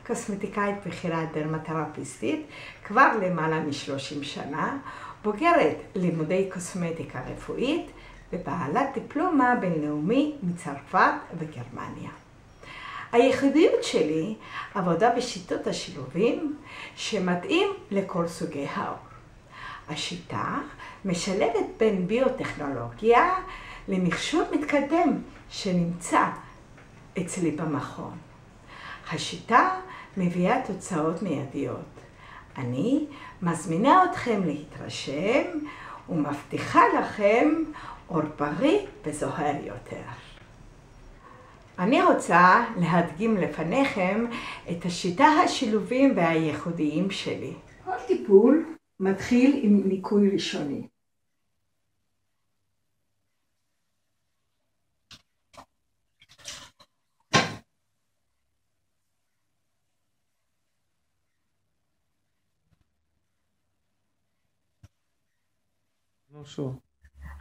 קוסמטיקאית בכירה דרמתרפיסטית כבר למעלה מ-30 שנה, בוגרת לימודי קוסמטיקה רפואית ובעלת דיפלומה בינלאומי מצרפת וגרמניה. הייחודיות שלי עבודה בשיטות השילובים שמתאים לכל סוגי העור. השיטה משלבת בין ביוטכנולוגיה למכשור מתקדם שנמצא אצלי במכון. השיטה מביאה תוצאות מיידיות. אני מזמינה אתכם להתרשם ומבטיחה לכם עור בריא וזוהר יותר. אני רוצה להדגים לפניכם את השיטה השילובים והייחודיים שלי. כל טיפול מתחיל עם ניקוי ראשוני.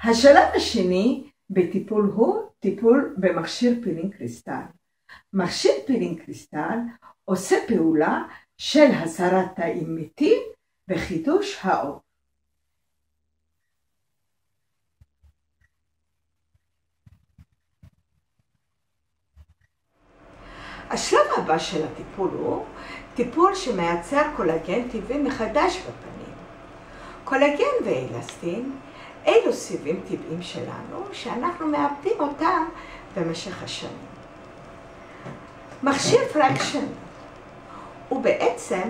השלב השני בטיפול הוא טיפול במכשיר פילינג קריסטל. מכשיר פילינג קריסטל עושה פעולה של הסרת תאים מתים וחידוש העור. השלב הבא של הטיפול הוא טיפול שמייצר קולגן טבעי מחדש בפנים. קולגן ואלסטין אלו סיבים טבעיים שלנו שאנחנו מאבדים אותם במשך השנים. מכשיר פרקשן הוא בעצם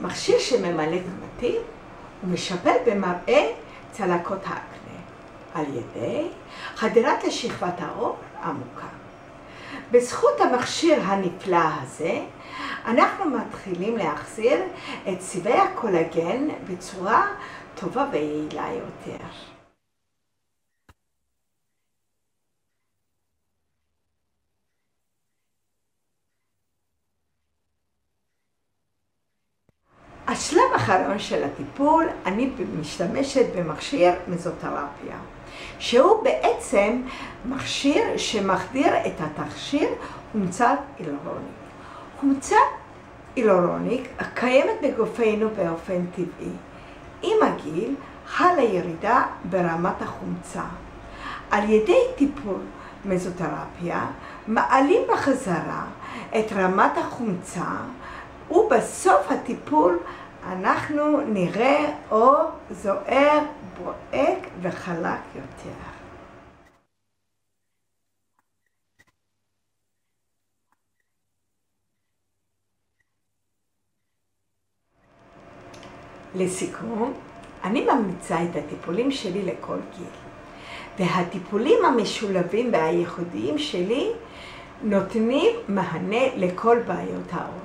מכשיר שממלא קמטים ומשפר במראה צלקות האקנה על ידי חדירת לשכבת העור עמוקה. בזכות המכשיר הנפלא הזה אנחנו מתחילים להחזיר את סיבי הקולגן בצורה טובה ויעילה יותר. השלב האחרון של הטיפול, אני משתמשת במכשיר מזותרפיה, שהוא בעצם מכשיר שמחדיר את התכשיר חומצת הילרוניק. חומצת הילרוניק קיימת בגופנו באופן טבעי. עם הגיל חלה ירידה ברמת החומצה. על ידי טיפול מזותרפיה מעלים בחזרה את רמת החומצה, ובסוף הטיפול אנחנו נראה עור זוהר, בוהק וחלק יותר. לסיכום, אני ממליצה את הטיפולים שלי לכל גיל. והטיפולים המשולבים והייחודיים שלי נותנים מענה לכל בעיות העור.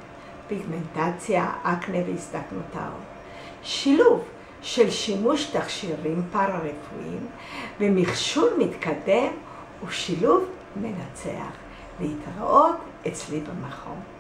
פיגמנטציה, אקנה והזדקנות העור. שילוב של שימוש תכשירים פארה-רפואיים ומכשור מתקדם הוא שילוב מנצח. להתראות אצלי במכון.